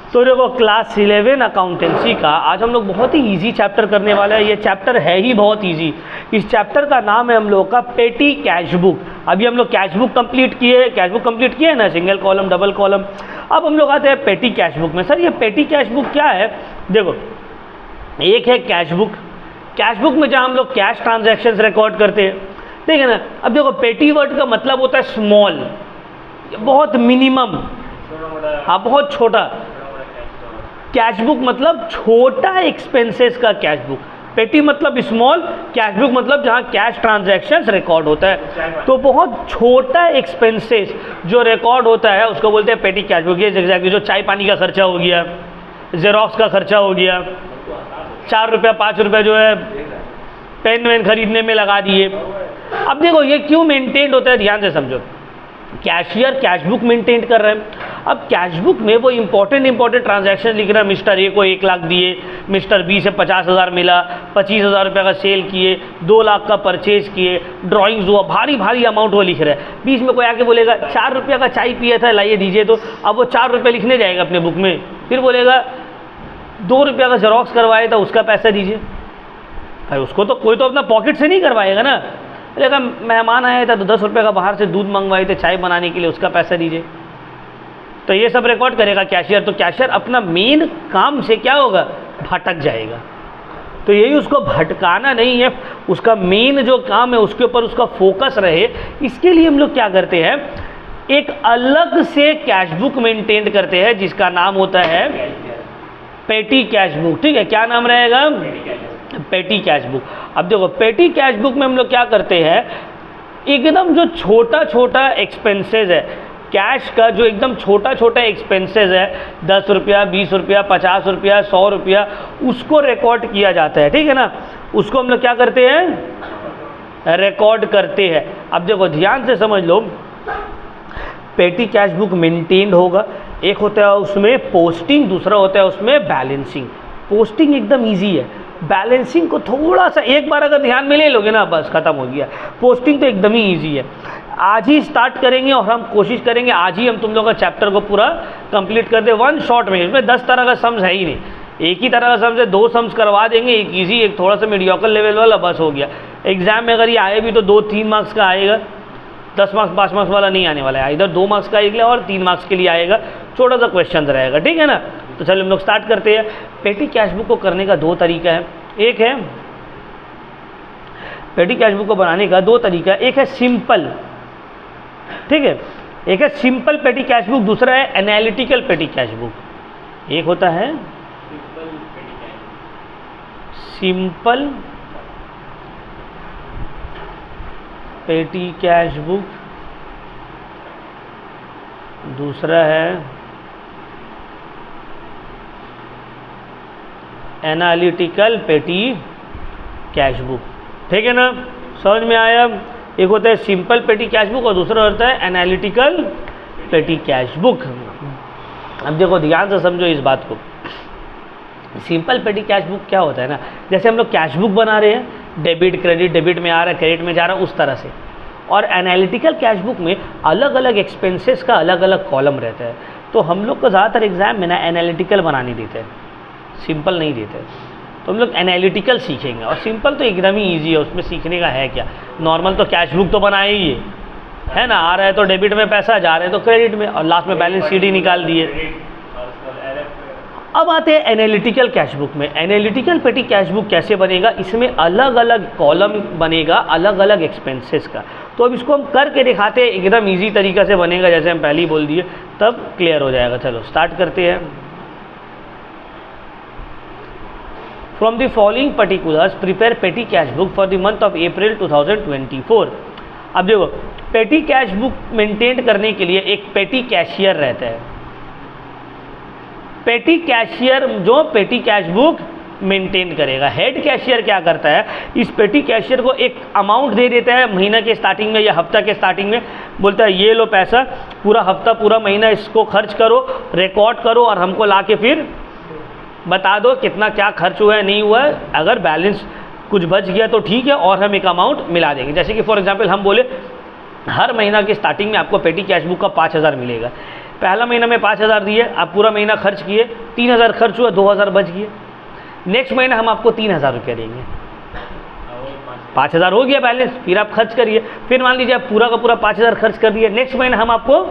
तो देखो class 11 accountancy का आज हम लोग बहुत ही इजी चैप्टर करने वाले हैं। ये चैप्टर है ही बहुत इजी। इस चैप्टर का नाम है हम लोग का पेटी कैश बुक। अभी हम लोग कैश बुक कंप्लीट किए ना, सिंगल कॉलम डबल कॉलम। अब हम लोग आते हैं पेटी कैश बुक में। सर ये पेटी कैश बुक क्या है? देखो, एक है कैश बुक। कैश बुक में जहाँ हम लोग कैश ट्रांजैक्शंस रिकॉर्ड करते हैं, ठीक है ना। अब देखो, पेटी वर्ड का मतलब होता है स्मॉल, बहुत मिनिमम, हाँ बहुत छोटा। कैश बुक मतलब छोटा एक्सपेंसेस का कैश बुक। पेटी मतलब स्मॉल, कैश बुक मतलब जहाँ कैश ट्रांजैक्शंस रिकॉर्ड होता है। तो बहुत छोटा एक्सपेंसेस जो रिकॉर्ड होता है उसको बोलते हैं पेटी कैश बुक। ये एग्जैक्टली जो चाय पानी का खर्चा हो गया, जेरोक्स का खर्चा हो गया, 4 रुपया 5 रुपया जो है पेन वेन खरीदने में लगा दिए। अब देखो ये क्यों मेंटेन होता है, ध्यान से समझो। कैशियर कैश बुक मेंटेन कर रहे हैं। अब कैश बुक में वो इंपॉर्टेंट ट्रांजैक्शन लिख रहा है। मिस्टर ए को 1 लाख दिए, मिस्टर बी से 50,000 मिला, 25,000 रुपये का सेल किए, 2 लाख का परचेज किए, ड्राइंग्स हुआ, भारी अमाउंट वो लिख रहा है। बीच में कोई आके बोलेगा 4 रुपये का चाय पिया था, लाइए दीजिए। तो अब वो 4 रुपये लिखने जाएगा अपने बुक में, फिर बोलेगा 2 रुपये का जेरोक्स करवाया था, उसका पैसा दीजिए। भाई उसको तो कोई तो अपना पॉकेट से नहीं करवाएगा ना। बोलेगा मेहमान आया था तो 10 रुपये का बाहर से दूध मंगवाए थे चाय बनाने के लिए, उसका पैसा दीजिए। तो ये सब रिकॉर्ड करेगा कैशियर। तो कैशियर अपना मेन काम से क्या होगा, भटक जाएगा। तो यही उसको भटकाना नहीं है, उसका मेन जो काम है उसके ऊपर उसका फोकस रहे। इसके लिए हम लोग क्या करते हैं, एक अलग से कैश बुक मेंटेन करते हैं जिसका नाम होता है पेटी कैश बुक। ठीक है, क्या नाम रहेगा? पेटी कैश बुक। अब देखो, पेटी कैश बुक में हम लोग क्या करते हैं, एकदम जो छोटा एक्सपेंसेस है कैश का, जो एकदम छोटा एक्सपेंसेस है, 10 रुपया 20 रुपया 50 रुपया 100 रुपया, उसको रिकॉर्ड किया जाता है। ठीक है ना, उसको हम लोग क्या करते हैं, रिकॉर्ड करते हैं। अब देखो ध्यान से समझ लो, पेटी कैश बुक मेंटेन्ड होगा। एक होता है उसमें पोस्टिंग, दूसरा होता है उसमें बैलेंसिंग। पोस्टिंग एकदम ईजी है, बैलेंसिंग को थोड़ा सा एक बार अगर ध्यान में ले लोगे ना, बस खत्म हो गया। पोस्टिंग तो एकदम ही ईजी है। आज ही स्टार्ट करेंगे और हम कोशिश करेंगे आज ही हम तुम लोगों का चैप्टर को पूरा कंप्लीट कर दे 1 शॉट में। इसमें 10 तरह का सम्स है ही नहीं, एक ही तरह का सम्स है। 2 सम्स करवा देंगे, एक ईजी एक थोड़ा सा मीडियोकर लेवल वाला, बस हो गया। एग्जाम में अगर ये आए भी तो 2-3 मार्क्स का आएगा, 10 मार्क्स 5 मार्क्स वाला नहीं आने वाला है। इधर 2 मार्क्स का एक और 3 मार्क्स के लिए आएगा, छोटा सा क्वेश्चन रहेगा। ठीक है ना, तो चलिए हम लोग स्टार्ट करते हैं। पेटी कैश बुक को करने का 2 तरीका है। एक है पेटी कैश बुक को बनाने का 2 तरीका है। एक है सिंपल, ठीक है, एक है सिंपल पेटी कैश बुक, दूसरा है एनालिटिकल पेटी कैश बुक। एक होता है सिंपल पेटी कैश बुक, दूसरा है एनालिटिकल पेटी कैश बुक। ठीक है ना, समझ में आया? एक होता है सिंपल पेटी कैश बुक और दूसरा होता है एनालिटिकल पेटी कैश बुक। अब देखो ध्यान से समझो इस बात को। सिंपल पेटी कैश बुक क्या होता है ना, जैसे हम लोग कैश बुक बना रहे हैं, डेबिट क्रेडिट, डेबिट में आ रहा है क्रेडिट में जा रहा है, उस तरह से। और एनालिटिकल कैश बुक में अलग अलग एक्सपेंसेस का अलग अलग कॉलम रहता है। तो हम लोग को ज़्यादातर एग्जाम में ना एनालिटिकल बनाने देते हैं, सिंपल नहीं देते। तो हम लोग एनालिटिकल सीखेंगे। और सिंपल तो एकदम ही ईजी है, उसमें सीखने का है क्या। नॉर्मल तो कैश बुक तो बनाए ही है ना, आ रहा है तो डेबिट में पैसा, जा रहे हैं तो क्रेडिट में, और लास्ट में बैलेंस शीट ही निकाल दिए। अब आते हैं एनालिटिकल कैश बुक में। एनालिटिकल पेटी कैश बुक कैसे बनेगा, इसमें अलग अलग कॉलम बनेगा अलग अलग एक्सपेंसेस का। तो अब इसको हम करके दिखाते हैं, एकदम ईजी तरीका से बनेगा, जैसे हम पहले ही बोल दिए, तब क्लियर हो जाएगा। चलो स्टार्ट करते हैं। From the following particulars, prepare petty cash book for the month of April 2024. अब देखो, पेटी कैश बुक मेंटेन करने के लिए एक पेटी कैशियर रहता है। पेटी कैशियर जो पेटी कैश बुक मेंटेन करेगा। हेड कैशियर क्या करता है, इस पेटी कैशियर को एक अमाउंट दे देता है महीना के स्टार्टिंग में या हफ्ता के स्टार्टिंग में, बोलता है ये लो पैसा, पूरा हफ्ता पूरा महीना इसको खर्च करो, रिकॉर्ड करो और हमको लाके फिर बता दो कितना क्या खर्च हुआ है नहीं हुआ है। अगर बैलेंस कुछ बच गया तो ठीक है, और हम एक अमाउंट मिला देंगे। जैसे कि फॉर एग्जांपल हम बोले हर महीना के स्टार्टिंग में आपको पेटी कैश बुक का 5,000 मिलेगा, पहला महीना में 5,000 दिए, आप पूरा महीना खर्च किए, 3,000 खर्च हुआ, 2,000 बच गए। नेक्स्ट महीना हम आपको 3,000 रुपया देंगे, 5,000 हो गया बैलेंस, फिर आप खर्च करिए। फिर मान लीजिए आप पूरा का पूरा 5,000 खर्च कर दिए, नेक्स्ट महीना हम आपको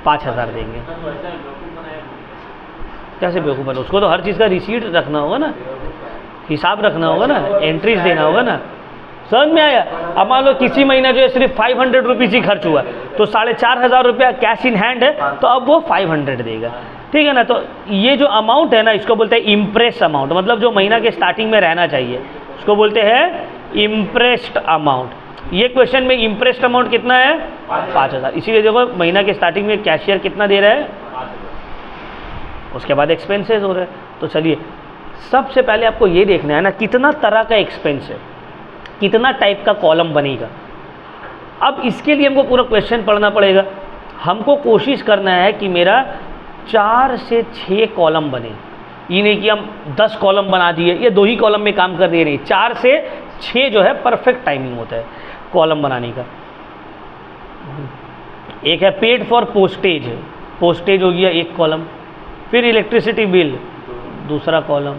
5,000 देंगे। कैसे बेवकूफ़ बनो? उसको तो हर चीज़ का रिसीट रखना होगा ना, हिसाब रखना होगा ना, एंट्रीज देना होगा ना। समझ में आया? अब मान लो किसी महीना जो है सिर्फ 500 रुपीज़ ही खर्च हुआ, तो 4,500 रुपया कैश इन हैंड है, तो अब वो 500 देगा, ठीक है ना। तो ये जो अमाउंट है ना, इसको बोलते हैं इम्प्रेस अमाउंट, मतलब जो महीना के स्टार्टिंग में रहना चाहिए, उसको बोलते हैं इम्प्रेस्ड अमाउंट। ये क्वेश्चन में इम्प्रेस्ड अमाउंट कितना है? 5,000। इसीलिए देखो महीना के स्टार्टिंग में कैशियर कितना दे रहा है, उसके बाद एक्सपेंसेस हो रहे हैं। तो चलिए सबसे पहले आपको ये देखना है ना, कितना तरह का एक्सपेंस है, कितना टाइप का कॉलम बनेगा। अब इसके लिए हमको पूरा क्वेश्चन पढ़ना पड़ेगा। हमको कोशिश करना है कि मेरा 4 से 6 कॉलम बने। ये नहीं कि हम 10 कॉलम बना दिए, ये 2 ही कॉलम में काम कर दिए, नहीं, 4 से 6 जो है परफेक्ट टाइमिंग होता है कॉलम बनाने का। एक है पेड फॉर पोस्टेज, पोस्टेज हो गया एक कॉलम, फिर इलेक्ट्रिसिटी बिल दूसरा कॉलम,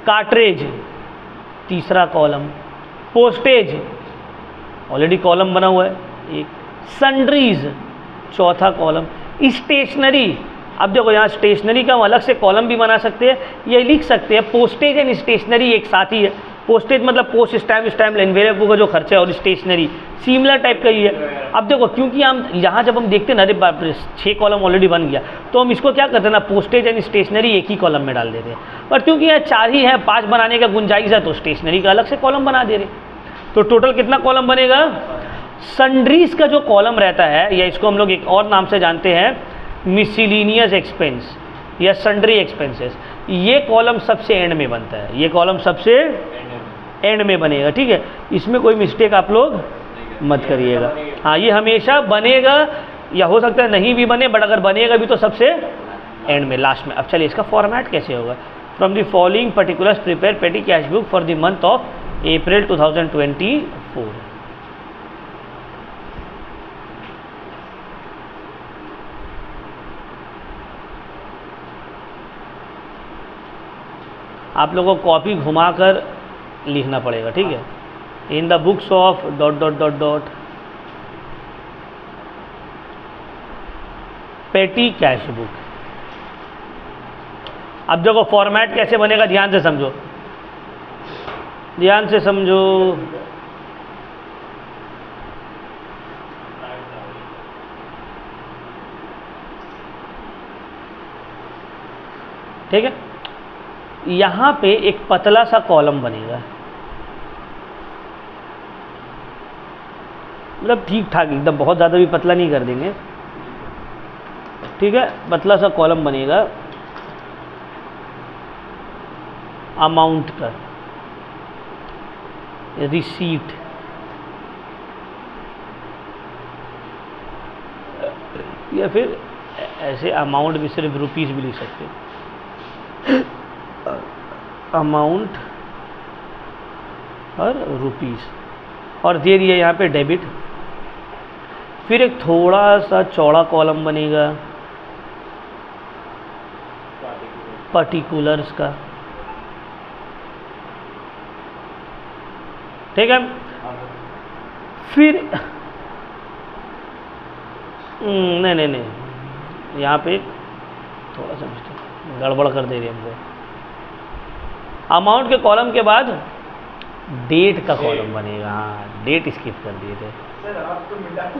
कार्ट्रेज तीसरा कॉलम, पोस्टेज ऑलरेडी कॉलम बना हुआ है एक, सन्ड्रीज चौथा कॉलम, स्टेशनरी। अब देखो यहाँ स्टेशनरी का हम अलग से कॉलम भी बना सकते हैं, ये लिख सकते हैं पोस्टेज एंड स्टेशनरी एक साथ ही है। पोस्टेज मतलब पोस्ट स्टैम्प एनवेलप का जो खर्चा है, और स्टेशनरी सिमिलर टाइप का ही है। अब देखो क्योंकि हम यहाँ जब हम देखते हैं ना, अरे बाप रे 6 कॉलम ऑलरेडी बन गया, तो हम इसको क्या करते हैं ना, पोस्टेज एंड स्टेशनरी एक ही कॉलम में डाल देते हैं। पर क्योंकि यहाँ 4 ही है, 5 बनाने का गुंजाइश है, तो स्टेशनरी का अलग से कॉलम बना दे रहे। तो टोटल कितना कॉलम बनेगा? सन्ड्रीज का जो कॉलम रहता है, या इसको हम लोग एक और नाम से जानते हैं मिसलिनियस एक्सपेंस या सन्ड्री एक्सपेंसेस, ये कॉलम सबसे एंड में बनता है, ये कॉलम सबसे एंड में बनेगा, ठीक है। इसमें कोई मिस्टेक आप लोग मत करिएगा। हाँ, ये हमेशा बनेगा, या हो सकता है नहीं भी बने, बट अगर बनेगा भी तो सबसे एंड में, लास्ट में। अब चलिए इसका फॉर्मेट कैसे होगा। From the following particulars prepare पेटी cash book for the month of April 2024। आप लोगों को कॉपी घुमाकर लिखना पड़ेगा, ठीक है। इन द बुक्स ऑफ ... पेटी कैश बुक। अब देखो फॉर्मेट कैसे बनेगा, ध्यान से समझो, ध्यान से समझो। ठीक है, यहाँ पे एक पतला सा कॉलम बनेगा, मतलब ठीक ठाक एकदम, बहुत ज़्यादा भी पतला नहीं कर देंगे, ठीक है। पतला सा कॉलम बनेगा अमाउंट का, रिसीट, या फिर ऐसे अमाउंट भी सिर्फ रुपीस भी लिख सकते हैं, अमाउंट और रुपीस, और दे दिया यहाँ पे डेबिट। फिर एक थोड़ा सा चौड़ा कॉलम बनेगा पर्टिकुलर्स का, ठीक है। फिर नहीं, यहाँ पे थोड़ा सा गड़बड़ कर दे रही है हमको। अमाउंट के कॉलम के बाद डेट का कॉलम बनेगा। हाँ, डेट स्किप कर दिए थे सर, आप तो मिटा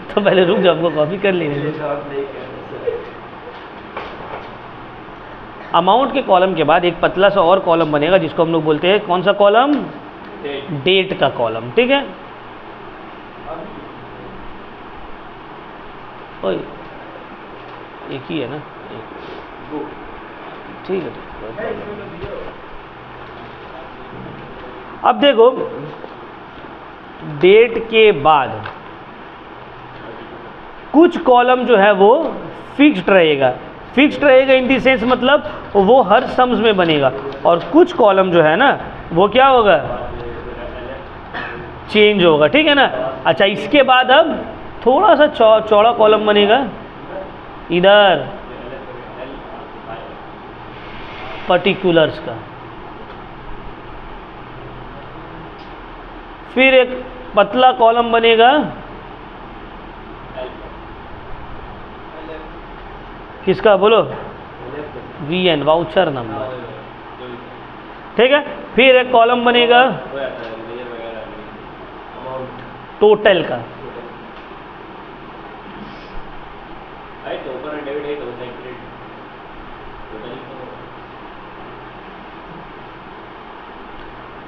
तो पहले रुक जाओ, हमको कॉपी कर लेने दे। अमाउंट के कॉलम के बाद एक पतला सा और कॉलम बनेगा, जिसको हम लोग बोलते हैं कौन सा कॉलम? डेट का कॉलम, ठीक है। ओए एक ही है ना, ठीक है। अब देखो डेट के बाद कुछ कॉलम जो है वो फिक्स्ड रहेगा। फिक्स्ड रहेगा इन दी सेंस मतलब वो हर सम्स में बनेगा, और कुछ कॉलम जो है ना वो क्या होगा? चेंज होगा, ठीक है ना। अच्छा, इसके बाद अब थोड़ा सा चौड़ा कॉलम बनेगा इधर पर्टिकुलर्स का। फिर एक पतला कॉलम बनेगा किसका, बोलो, VN, वाउचर नंबर, ठीक है। फिर एक कॉलम बनेगा टोटल का।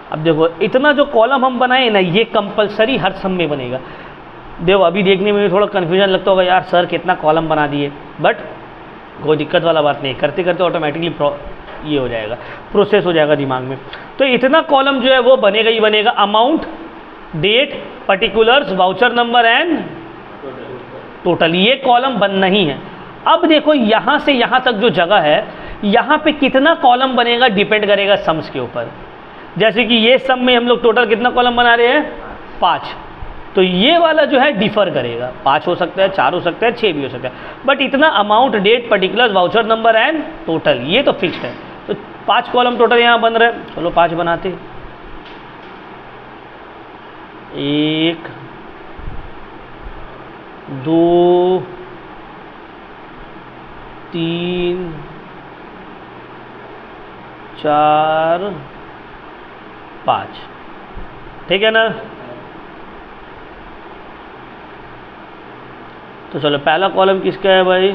अब देखो इतना जो कॉलम हम बनाए ना, ये कंपलसरी हर सम में बनेगा। देखो अभी देखने में भी थोड़ा कन्फ्यूजन लगता होगा, यार सर कितना कॉलम बना दिए, बट कोई दिक्कत वाला बात नहीं, करते करते ऑटोमेटिकली ये हो जाएगा, प्रोसेस हो जाएगा दिमाग में। तो इतना कॉलम जो है वो बनेगा ही बनेगा। Amount, date, particulars, voucher number and total, ये कॉलम बनना ही है। अब देखो यहाँ से यहाँ तक जो जगह है, यहाँ पे कितना कॉलम बनेगा डिपेंड करेगा सम्स के ऊपर। जैसे कि ये सम में हम लोग टोटल कितना कॉलम बना रहे हैं, 5, तो ये वाला जो है डिफर करेगा, 5 हो सकता है, 4 हो सकता है, 6 भी हो सकता है, बट इतना amount, date, particulars, voucher number and total, ये तो फिक्स्ड है। तो 5 कॉलम टोटल यहाँ बन रहे हैं, चलो 5 बनाते। 1 2 3 4 5, ठीक है ना। तो चलो पहला कॉलम किसका है भाई,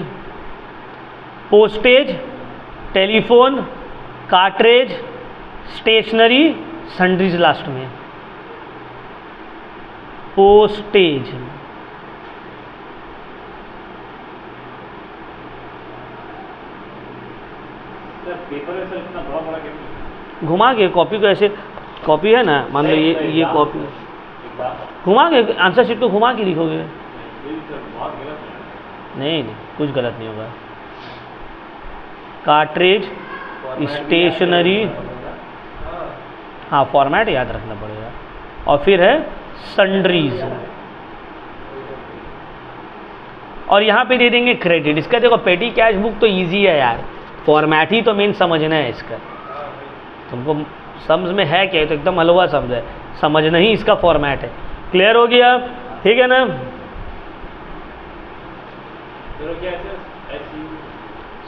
postage, telephone, cartage, stationery, sundries last में। पोस्टेज, घुमा के कॉपी को ऐसे, कॉपी है ना, मान लो ये कॉपी, घुमा के आंसर शीट को घुमा के लिखोगे। नहीं कुछ गलत नहीं होगा। कार्ट्रेज, स्टेशनरी, हाँ फॉर्मेट याद रखना पड़ेगा, और फिर है सन्ड्रीज, और यहाँ पे दे देंगे क्रेडिट। इसका देखो पेटी कैश बुक तो इजी है यार, फॉर्मेट ही तो मेन समझना है इसका। तुमको समझ में है क्या, तो एकदम हलवा समझ है, समझना ही इसका फॉर्मेट है। क्लियर हो गया, ठीक है ना।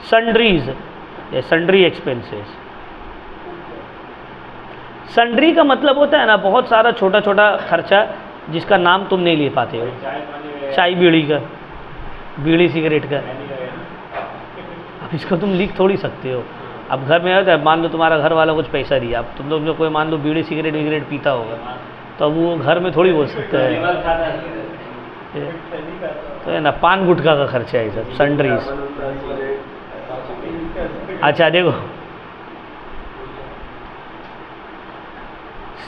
Sundries, sundry expenses. सन्ड्री का मतलब होता है ना बहुत सारा छोटा छोटा खर्चा जिसका नाम तुम नहीं ले पाते हो, चाय बीड़ी का, बीड़ी सिगरेट का। अब इसको तुम लिख थोड़ी सकते हो। अब घर में है, मान लो तुम्हारा घर वाला कुछ पैसा दिया, अब तुम लोग जो कोई मान लो बीड़ी सिगरेट विगरेट पीता होगा, तो अब वो घर में थोड़ी बोल सकता है, तो है ना, पान गुटखा का खर्चा है सब, सन्ड्रीज। अच्छा देखो,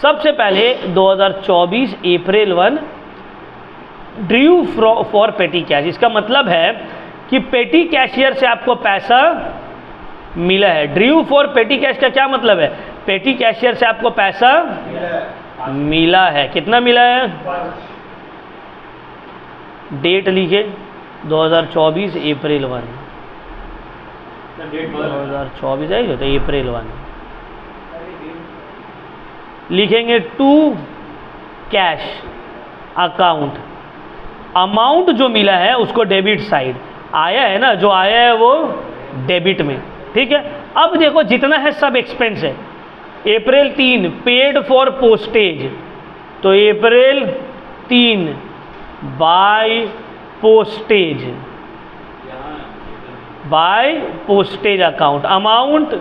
सबसे पहले 2024 अप्रैल 1 ड्यू फॉर पेटी कैश। इसका मतलब है कि पेटी कैशियर से आपको पैसा मिला है। ड्यू फॉर पेटी कैश का क्या मतलब है, पेटी कैशियर से आपको पैसा मिला है। कितना मिला है, डेट लिखे 2024 अप्रैल 1, 2024 है तो अप्रैल 1 लिखेंगे। टू कैश अकाउंट, अमाउंट जो मिला है उसको डेबिट साइड, आया है ना, जो आया है वो डेबिट में, ठीक है। अब देखो जितना है सब एक्सपेंस है। अप्रैल 3 पेड फॉर पोस्टेज, तो April 3 by postage, by postage account, amount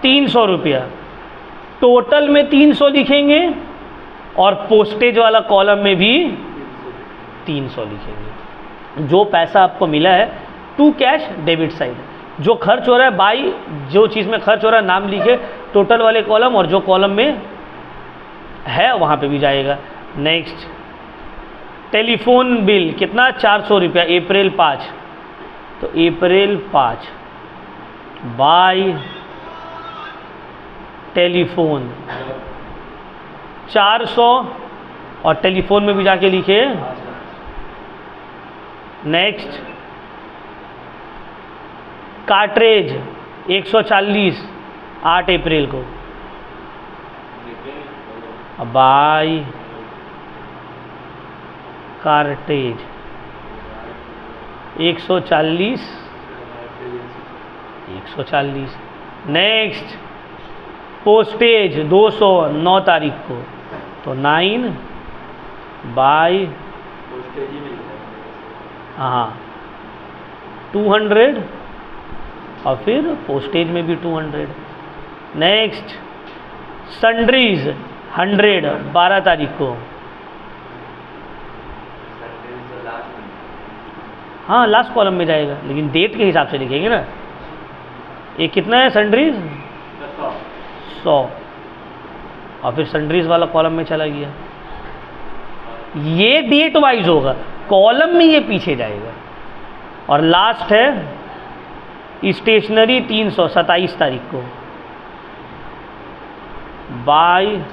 300 रुपया, टोटल में 300 लिखेंगे और पोस्टेज वाला कॉलम में भी 300 लिखेंगे। जो पैसा आपको मिला है टू कैश डेबिट साइड, जो खर्च हो रहा है बाई, जो चीज़ में खर्च हो रहा है नाम लिखे टोटल वाले कॉलम, और जो कॉलम में है वहाँ पे भी जाएगा। नेक्स्ट, टेलीफोन बिल कितना, 400 रुपया, अप्रैल 5, तो अप्रैल 5 बाय टेलीफोन 400, और टेलीफोन में भी जाके लिखे। नेक्स्ट, कार्ट्रेज 140 8 अप्रैल को। Bye cartridge 140 140। नेक्स्ट पोस्टेज 200 9 तारीख को, तो 9 बाय हाँ 200 और फिर पोस्टेज में भी 200। नेक्स्ट सन्ड्रीज 100 12 तारीख को, हाँ लास्ट कॉलम में जाएगा, लेकिन डेट के हिसाब से लिखेंगे ना। ये कितना है सन्ड्रीज 100 और फिर सन्ड्रीज वाला कॉलम में चला गया। ये डेट वाइज होगा, कॉलम में ये पीछे जाएगा। और लास्ट है स्टेशनरी 300 27 तारीख को, बाय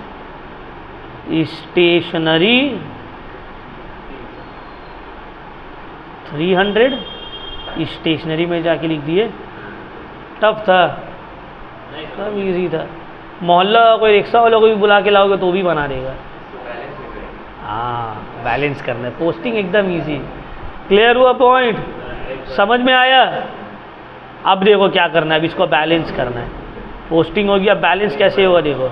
स्टेशनरी 300। स्टेशनरी में जाके लिख दिए, टफ था, सब इजी था। मोहल्ला कोई रिक्शा वालों को भी बुला के लाओगे तो भी बना देगा। हाँ बैलेंस करना है, पोस्टिंग एकदम इजी। क्लियर हुआ पॉइंट, समझ में आया? अब देखो क्या करना है, अब इसको बैलेंस करना है। पोस्टिंग हो गया, बैलेंस कैसे होगा देखो,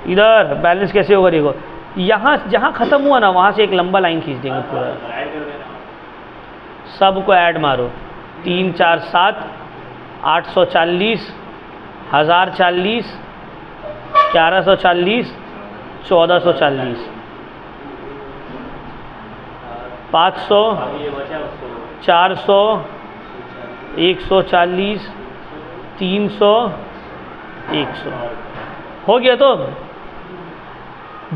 इधर बैलेंस कैसे होगा देखो, यहाँ जहाँ ख़त्म हुआ ना वहाँ से एक लंबा लाइन खींच देंगे पूरा, सबको ऐड मारो। 3 4 7 840 1040 1140 1440 500 400 140 300 100 हो गया। तो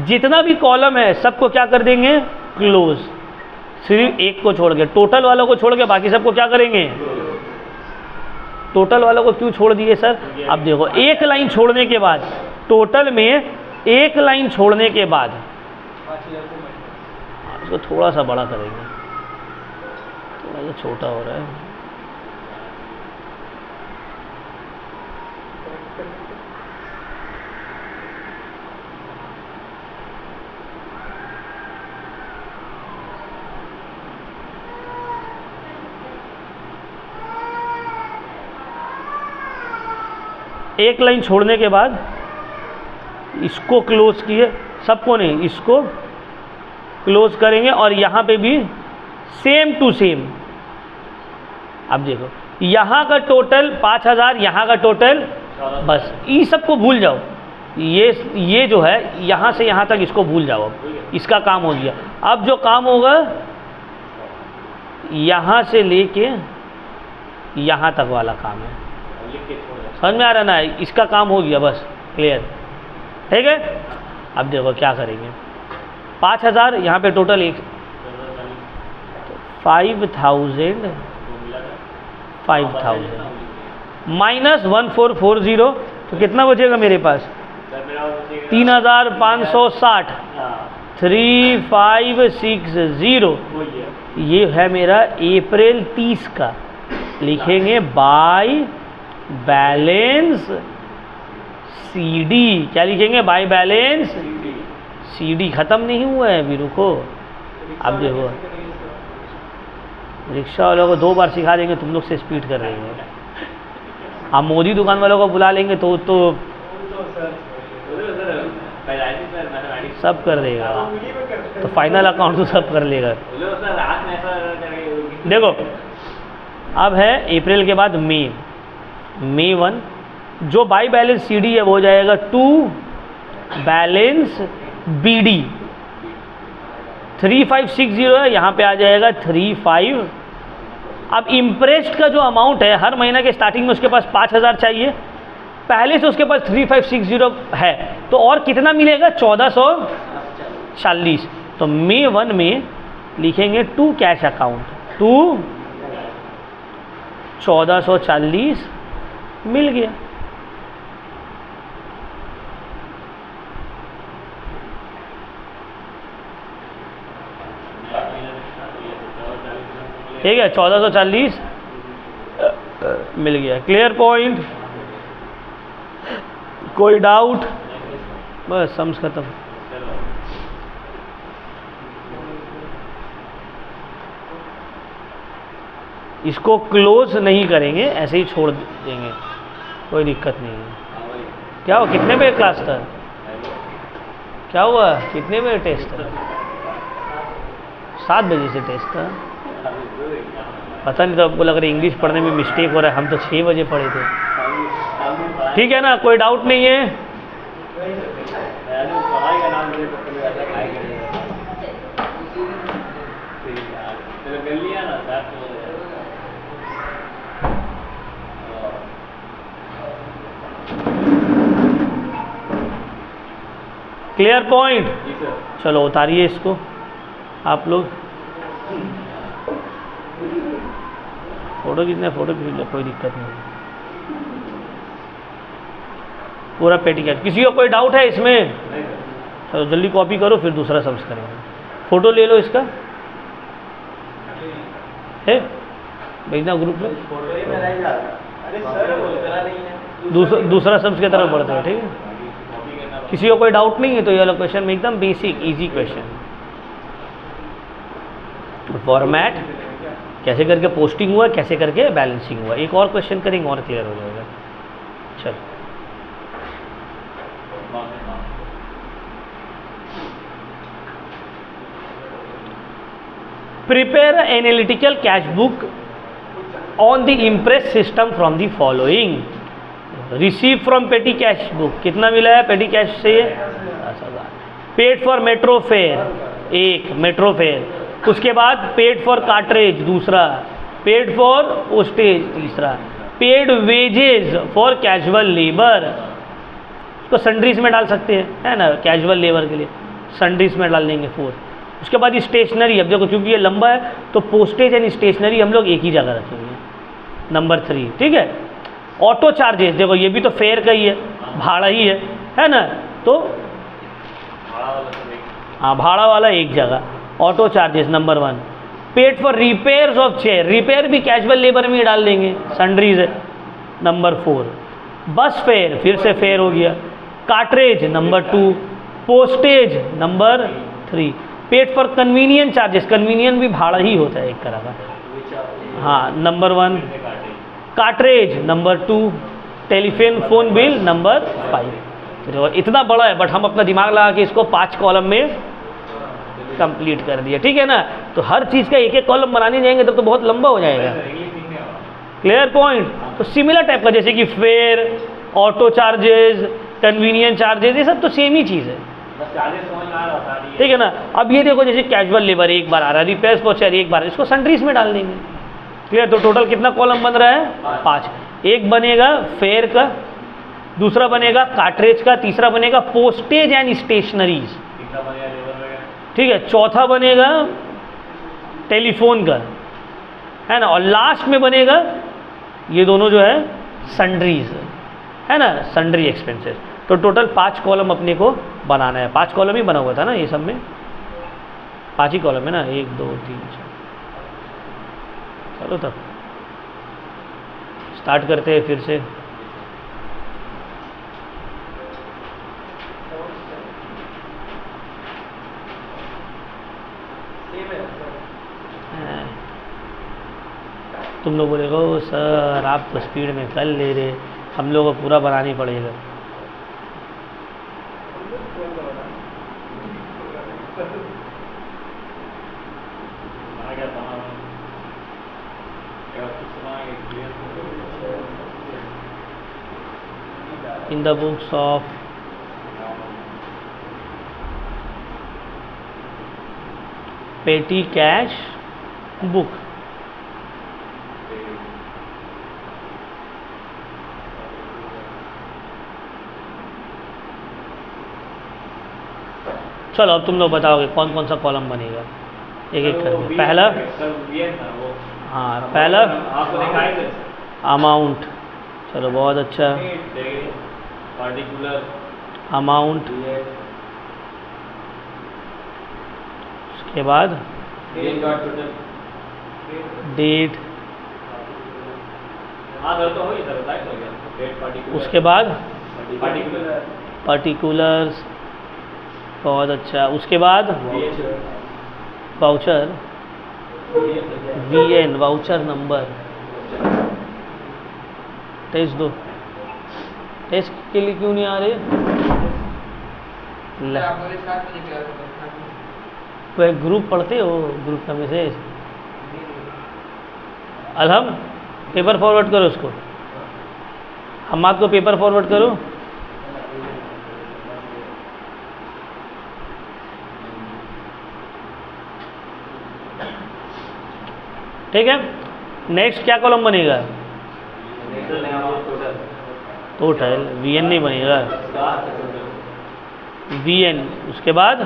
जितना भी कॉलम है सबको क्या कर देंगे, क्लोज। सिर्फ एक को छोड़ के, टोटल वालों को छोड़ के बाकी सबको क्या करेंगे, टोटल वालों को क्यों छोड़ दिए सर? अब देखो एक लाइन छोड़ने के बाद, टोटल में एक लाइन छोड़ने के बाद इसको थोड़ा सा बड़ा करेंगे, थोड़ा सा छोटा हो रहा है। एक लाइन छोड़ने के बाद इसको क्लोज किए, सबको नहीं, इसको क्लोज करेंगे और यहाँ पे भी सेम टू सेम। अब देखो यहाँ का टोटल 5000, यहाँ का टोटल, बस ये सबको भूल जाओ। ये जो है यहाँ से यहाँ तक इसको भूल जाओ, अब इसका काम हो गया। अब जो काम होगा यहाँ से लेके यहाँ तक वाला काम है, समझ में आ रहा ना? इसका काम हो गया, बस क्लियर, ठीक है। अब देखो क्या करेंगे, 5000 यहाँ पे टोटल एक 5000 माइनस 1440, तो कितना बचेगा मेरे पास, 3560 3560। ये है मेरा अप्रैल 30 का। लिखेंगे बाय बैलेंस सीडी। क्या लिखेंगे, बाय बैलेंस सीडी। ख़त्म नहीं हुआ है अभी, रुको। अब देखो रिक्शा वालों को 2 बार सिखा देंगे, तुम लोग से स्पीड कर रहे हो। हम मोदी दुकान वालों को बुला लेंगे तो सब कर देगा, तो फाइनल अकाउंट तो सब कर लेगा। देखो अब है अप्रैल के बाद मई 1, जो बाई बैलेंस सीडी है वो हो जाएगा टू बैलेंस बीडी। 3560 है, यहाँ पे आ जाएगा 35। अब इम्प्रेस्ड का जो अमाउंट है हर महीने के स्टार्टिंग में उसके पास 5000 चाहिए, पहले से उसके पास 3560 है, तो और कितना मिलेगा, 1440। तो मई 1 में लिखेंगे टू कैश अकाउंट, टू 1440 मिल गया। ठीक है, 1440 मिल गया। Clear point? कोई डाउट? बस सम्स खत्म। इसको क्लोज नहीं करेंगे, ऐसे ही छोड़ देंगे, कोई दिक्कत नहीं है। क्या हुआ, कितने बजे क्लास था? क्या हुआ, कितने बजे टेस्ट था? 7 बजे से टेस्ट था। पता नहीं, तो आपको लग रहा है इंग्लिश पढ़ने में मिस्टेक हो रहा है, हम तो 6 बजे पढ़े थे। ठीक है ना, कोई डाउट नहीं है? Clear point? चलो उतारिए इसको आप लोग। फोटो कितने, फोटो खींच लो, कोई दिक्कत नहीं। पूरा पेटी कैश। किसी को कोई डाउट है इसमें? चलो जल्दी कॉपी करो, फिर दूसरा सम्स करेंगे। फोटो ले लो इसका, है भेजना ग्रुप में। दूसरा सम्स की तरफ बढ़ते हो, ठीक है? किसी को कोई डाउट नहीं है तो ये वाला क्वेश्चन में एकदम बेसिक इजी क्वेश्चन। फॉर्मेट कैसे करके पोस्टिंग हुआ, कैसे करके बैलेंसिंग हुआ। एक और क्वेश्चन करेंगे और क्लियर हो जाएगा। चलो prepare analytical cash book on the imprest system from the following. Receive from petty cash book, कितना मिला है पेटी कैश से? 10,000। पेड फॉर मेट्रो फेयर, एक मेट्रो फेयर। उसके बाद पेड फॉर कार्ट्रेज, दूसरा। पेड फॉर पोस्टेज, तीसरा। Paid wages for casual labour, उसको सन्ड्रीज में डाल सकते हैं, है ना, कैजुअल लेबर के लिए सन्ड्रीज में डाल देंगे 4। उसके बाद स्टेशनरी, अब देखो चूंकि ये लंबा है तो पोस्टेज एंड स्टेशनरी हम लोग एक ही जगह रखेंगे, नंबर 3। ठीक है। ऑटो चार्जेस, देखो ये भी तो फेयर का ही है, भाड़ा ही है ना, तो हाँ भाड़ा वाला एक जगह। Auto charges number 1। Paid for repairs of chair, repair भी कैजुअल लेबर में ही डाल देंगे, सन्ड्रीज है, नंबर 4। बस फेयर, फिर से फेयर हो गया। Cartridge number 2। Postage number 3। Paid for convenience charges, convenience भी भाड़ा ही होता है एक तरह का, हाँ, number 1। Cartridge number 2। Telephone phone bill number 5। इतना बड़ा है, बट हम अपना दिमाग लगा के इसको 5 कॉलम में कंप्लीट कर दिया। ठीक है ना, तो हर चीज़ का एक एक कॉलम बनाने जाएंगे तब तो बहुत लंबा हो जाएगा। Clear point? तो सिमिलर टाइप का, जैसे कि fair, auto charges, convenience charges, ये सब तो सेम ही चीज़ है। ठीक है ना। अब ये देखो जैसे कैजुअल लेबर एक बार आ रहा है, रिपेयर्स फॉर चेयर एक बार, इसको सन्ड्रीज में डाल देंगे। क्लियर? तो टोटल कितना कॉलम बन रहा है? 5। एक बनेगा फेयर का, दूसरा बनेगा कार्ट्रेज का, तीसरा बनेगा पोस्टेज एंड स्टेशनरीज, ठीक है, चौथा बनेगा टेलीफोन का, है ना, और लास्ट में बनेगा ये दोनों जो है सन्ड्रीज, है ना, सन्ड्री एक्सपेंसेस। तो टोटल 5 कॉलम अपने को बनाना है। 5 कॉलम ही बना हुआ था ना ये सब में, 5 ही कॉलम है ना, 1 2 3 4। चलो तब स्टार्ट करते हैं फिर से। तुम लोग बोलेगा ओ सर आप तो स्पीड में कर ले रहे, हम लोग को पूरा बनानी पड़ेगा। In the books of petty cash book, चलो अब तुम लोग बताओगे कौन कौन सा कॉलम बनेगा एक एक करके। पहला, हाँ पहला अमाउंट, चलो बहुत अच्छा, पार्टिकुलर अमाउंट, उसके बाद डेट, हाँ सर, तो हो ही सर, बताइए हो गया डेट पार्टिकुलर। उसके बाद पार्टिकुलर पर्टिकुलर्स, बहुत अच्छा। उसके बाद voucher, VN voucher number. Test दो, टेस्ट के लिए क्यों नहीं आ रहे? वह ग्रुप पढ़ते हो, ग्रुप का मैसेज। अलहम पेपर फॉरवर्ड करो उसको, हम आपको पेपर फॉरवर्ड करो। ठीक है, नेक्स्ट क्या कॉलम बनेगा? टोटल। VN नहीं बनेगा, VN। उसके बाद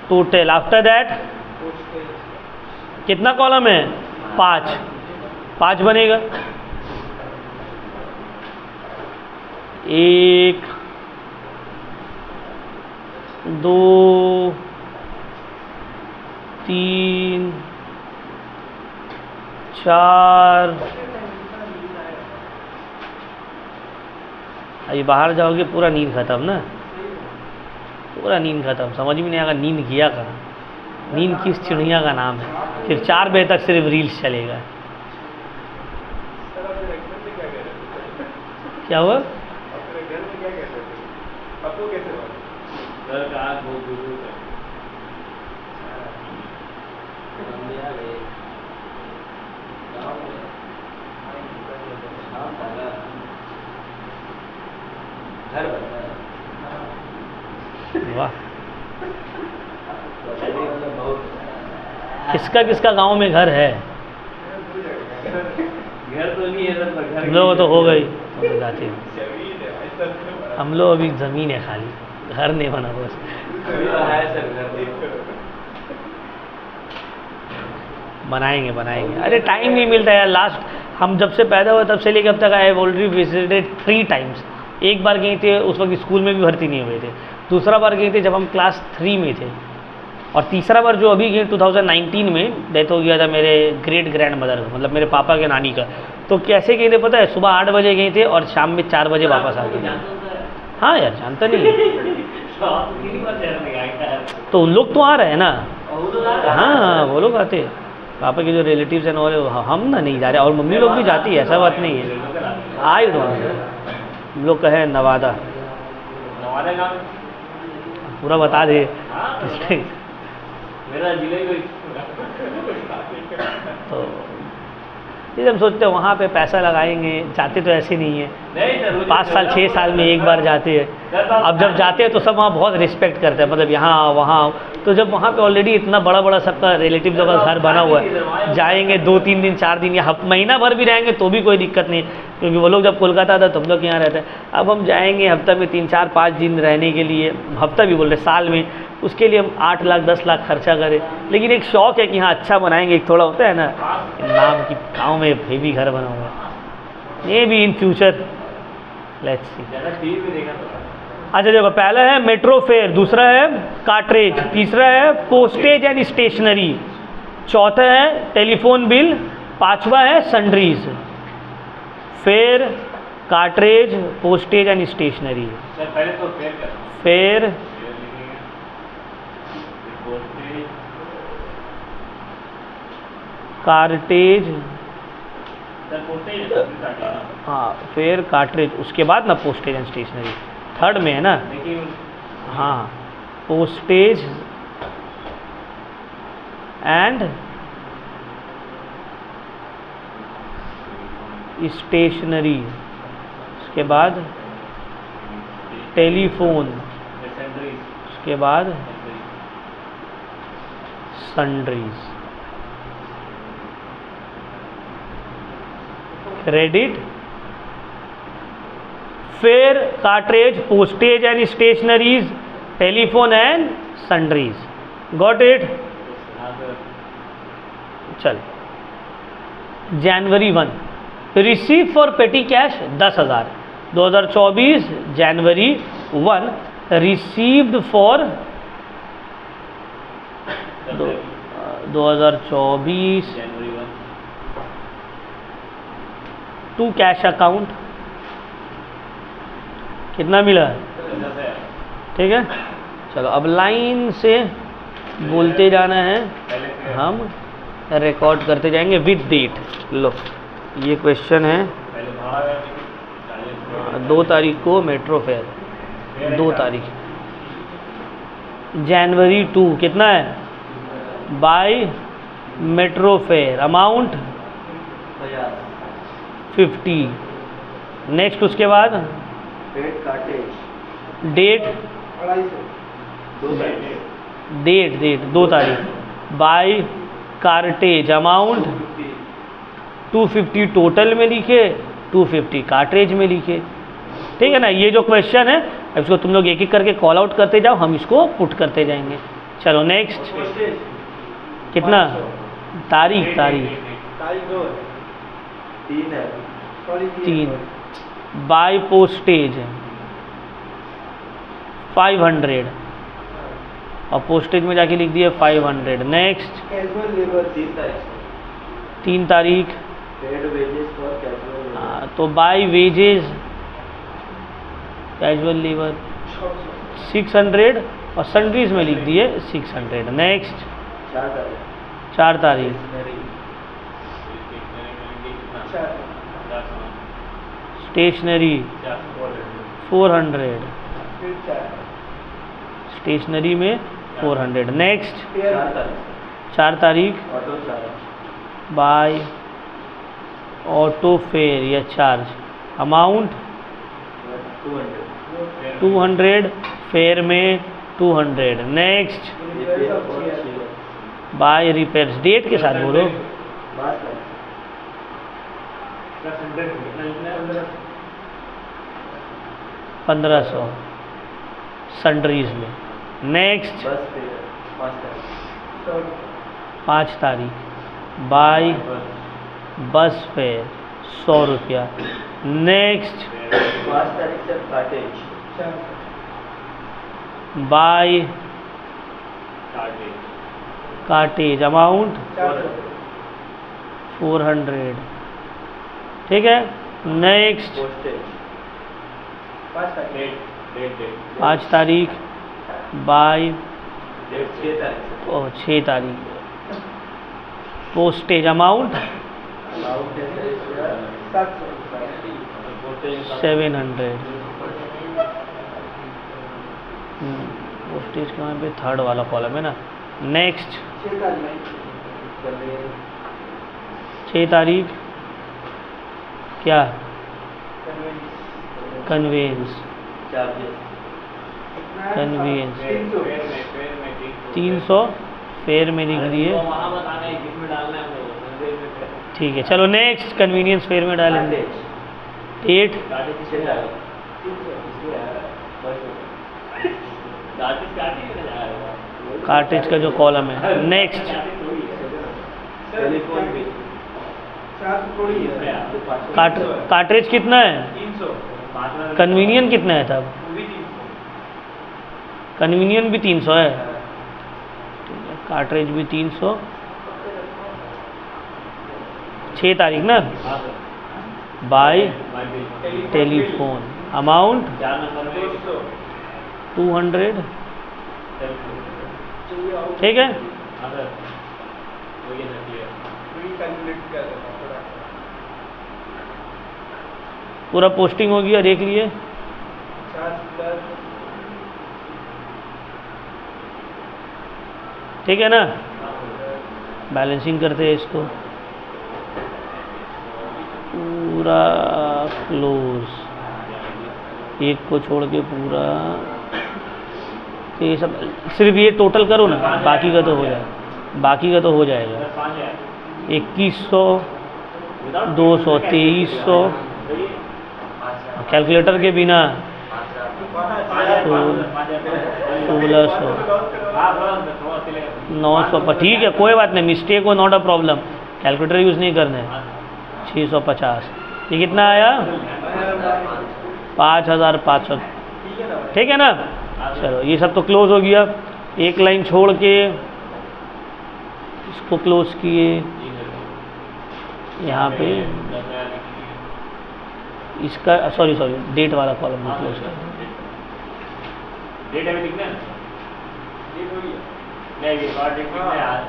टोटल। आफ्टर दैट कितना कॉलम है? 5 बनेगा। 1 2 3 4। अभी बाहर जाओगे पूरा नींद खत्म ना, पूरा नींद खत्म, समझ में नहीं आएगा नींद किया कहाँ, नींद किस चिड़िया का नाम है। फिर 4 बजे तक सिर्फ रील्स चलेगा। क्या हुआ? वाह, किसका किसका गांव में घर है? घर तो नहीं है सर, पर घर हम लोग तो हो गई, हम तो जाते हैं। हम लोग अभी ज़मीन है खाली, घर नहीं बना बस। है सर घर। बनाएंगे बनाएंगे, अरे टाइम नहीं मिलता यार। लास्ट हम जब से पैदा हुए तब से लेकर अब तक I have already visited 3 times. एक बार गए थे, उस वक्त स्कूल में भी भर्ती नहीं हुए थे। दूसरा बार गए थे जब हम क्लास 3 में थे। और तीसरा बार जो अभी गए 2019 में डेथ हो गया था मेरे ग्रेट ग्रैंड मदर का, मतलब मेरे पापा के नानी का। तो कैसे गए थे पता है? सुबह 8 बजे गए थे और शाम में 4 बजे वापस आ गए। हाँ यार, जानता नहीं है तो उन लोग तो आ रहे हैं ना। हाँ वो लोग आते, पापा के जो रिलेटिव्स हैं और हम ना नहीं जा रहे, और मम्मी लोग भी जाती है, ऐसा बात नहीं है। आए तो हम लोग का है नवादा पूरा बता दे। मेरा जिले तो ये हम सोचते हैं वहाँ पे पैसा लगाएंगे, जाते तो ऐसे नहीं है। 5 साल 6 साल में एक बार जाते हैं। अब जब जाते हैं तो सब वहाँ बहुत रिस्पेक्ट करते हैं, मतलब यहाँ वहाँ। तो जब वहाँ पे ऑलरेडी इतना बड़ा बड़ा सबका रिलेटिव का घर बना हुआ है, जाएंगे 2-3 दिन 4 दिन या महीना भर भी रहेंगे तो भी कोई दिक्कत नहीं, क्योंकि वो लोग जब कोलकाता था तुम लोग यहाँ रहते हैं। अब हम जाएंगे हफ्ता में 3-4-5 दिन रहने के लिए, हफ्ता भी बोल रहे साल में, उसके लिए हम 8 लाख 10 लाख खर्चा करें। लेकिन एक शौक़ है कि हाँ अच्छा बनाएंगे, एक थोड़ा होता है ना नाम की गाँव में हेवी घर बना हुआ है, ये भी इन फ्यूचर लेट्स सी। अच्छा देखो, पहला है मेट्रो फेयर, दूसरा है कार्ट्रेज, तीसरा है पोस्टेज एंड स्टेशनरी, चौथा है टेलीफोन बिल, 5वां है sundries. Fare, cartage, postage and stationery. पहले तो फेयर, कार्टेज, हाँ फेयर कार्ट्रेज, उसके बाद ना पोस्टेज एंड स्टेशनरी थर्ड में है ना। हाँ, पोस्टेज एंड स्टेशनरी, उसके बाद टेलीफोन, उसके बाद sundries. Credit, fare, cartage, postage and stationeries, telephone and sundries. Got it? चल, January 1 receive for petty cash 10,000। 2024 January 1 received for 2024 January 1 to cash account कितना मिला है? 10,000 ठीक है, चलो अब लाइन से बोलते जाना है, पहले हम रिकॉर्ड करते जाएंगे विद डेट। लो ये क्वेश्चन है, पहले भाड़ा 40 2 तारीख को मेट्रो फेयर, 2 तारीख जनवरी 2 कितना है? By metro fare amount 50। Next उसके बाद डेट, डेट 2 तारीख बाय कार्टेज अमाउंट 250 टोटल में लिखे, 250 कार्ट्रेज में लिखे। ठीक है ना, ये जो क्वेश्चन है अब इसको तुम लोग एक एक करके कॉल आउट करते जाओ, हम इसको पुट करते जाएंगे। चलो नेक्स्ट, कितना तारीख? तारीख 3 बाय पोस्टेज 500 और पोस्टेज में जाके लिख दिए 500। नेक्स्ट 3 तारीख तो बाय वेजेस कैजुअल लेबर 600 और सन्ड्रीज में लिख दिए 600। नेक्स्ट 4 तारीख स्टेशनरी 400, स्टेशनरी में 400। नेक्स्ट 4 तारीख बाय ऑटो फेयर या चार्ज अमाउंट 200, फेयर में 200। नेक्स्ट बाय रिपेयर्स, डेट के साथ बोलो 1500 सन्ड्रीज में। नेक्स्ट 5 तारीख बाय बस फेयर 100 रुपया। Next by cartage amount 400। ठीक है, नेक्स्ट 5 तारीख बाय 6 तारीख पोस्टेज अमाउंट 700। पोस्टेज कहाँ पे? 3rd वाला कॉलम है ना। नेक्स्ट 6 तारीख क्या? कन्वेंस 300 फेयर में लिख दिए। ठीक है, चलो नेक्स्ट कन्वीनियंस फेयर में डालेंगे। डेट कार्टेज का जो कॉलम है। नेक्स्ट कार्ट्रेज कितना है? कन्वीनियन कितना है? तब कन्वीनियन भी 300 है। ठीक है, कार्ट्रेज भी 300। 6 तारीख ना बाय टेलीफोन अमाउंट 200। ठीक है, पूरा पोस्टिंग हो गया, देख लिए। ठीक है ना, बैलेंसिंग करते हैं इसको पूरा क्लोज, एक को छोड़ के पूरा। तो ये सब सिर्फ ये टोटल करो ना, बाकी का तो हो जाएगा। 2100 200 2300 कैलकुलेटर के बिना 1600 900 पर। ठीक है, कोई बात नहीं, मिस्टेक हो not a problem, calculator use नहीं करने। 650, ये कितना आया? 5500। ठीक है ना, चलो ये सब तो क्लोज हो गया। एक लाइन छोड़ के इसको क्लोज किए, यहाँ पे इसका सॉरी डेट वाला कॉलम में क्लोज कर दें। डेट अभी दिखना है, डेट हो गई नहीं, ये बार डेट दिखना है यार।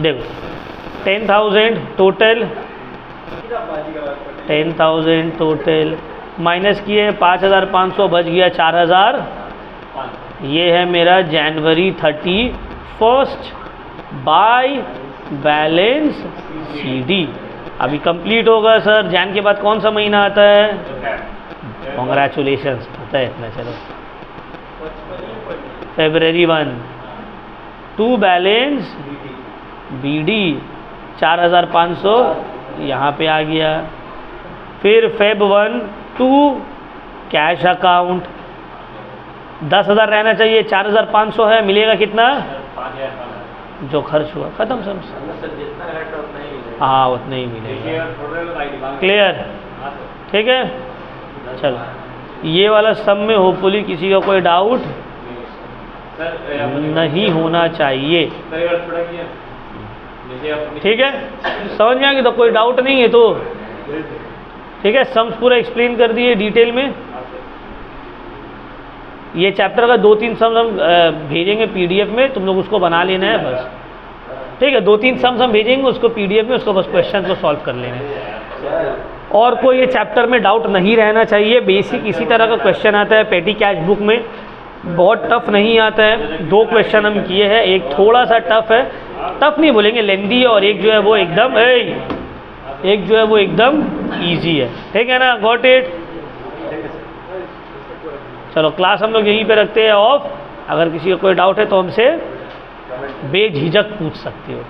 देखो 10,000 टोटल, 10,000 टोटल माइनस किए 5,500 बच गया 4,000। ये है मेरा जनवरी 31 बाय बैलेंस CD। अभी कंप्लीट होगा सर। जैन के बाद कौन सा महीना आता है? कॉन्ग्रेचुलेशंस, पता है इतना। चलो February 1 टू बैलेंस BD 4,500 यहाँ पे आ गया। फिर Feb 1 टू कैश अकाउंट 10,000 रहना चाहिए, 4,500 है, मिलेगा कितना? 5,000 जो खर्च हुआ खत्म सर। हाँ उतना ही मिलेगा। क्लियर? ठीक है, चलो ये वाला सब में होपफुली किसी का कोई डाउट नहीं होना चाहिए। ठीक है, समझ में आ गया? तो कोई डाउट नहीं है तो ठीक है। सम्स पूरा एक्सप्लेन कर दिए डिटेल में। ये चैप्टर का 2-3 सम्स हम भेजेंगे PDF में, तुम लोग उसको बना लेना है बस। ठीक है, 2-3 सम्स हम भेजेंगे उसको PDF में, उसको बस क्वेश्चन को सॉल्व कर लेना है। और कोई ये चैप्टर में डाउट नहीं रहना चाहिए। बेसिक इसी तरह का क्वेश्चन आता है पेटी कैश बुक में, बहुत टफ नहीं आता है। 2 क्वेश्चन हम किए हैं, एक थोड़ा सा टफ है, टफ नहीं बोलेंगे, लेंदी है, और एक जो है वो एकदम ईजी है। ठीक है ना? Got it? चलो क्लास हम लोग यहीं पे रखते हैं ऑफ। अगर किसी को कोई डाउट है तो हमसे बेझिझक पूछ सकते हो।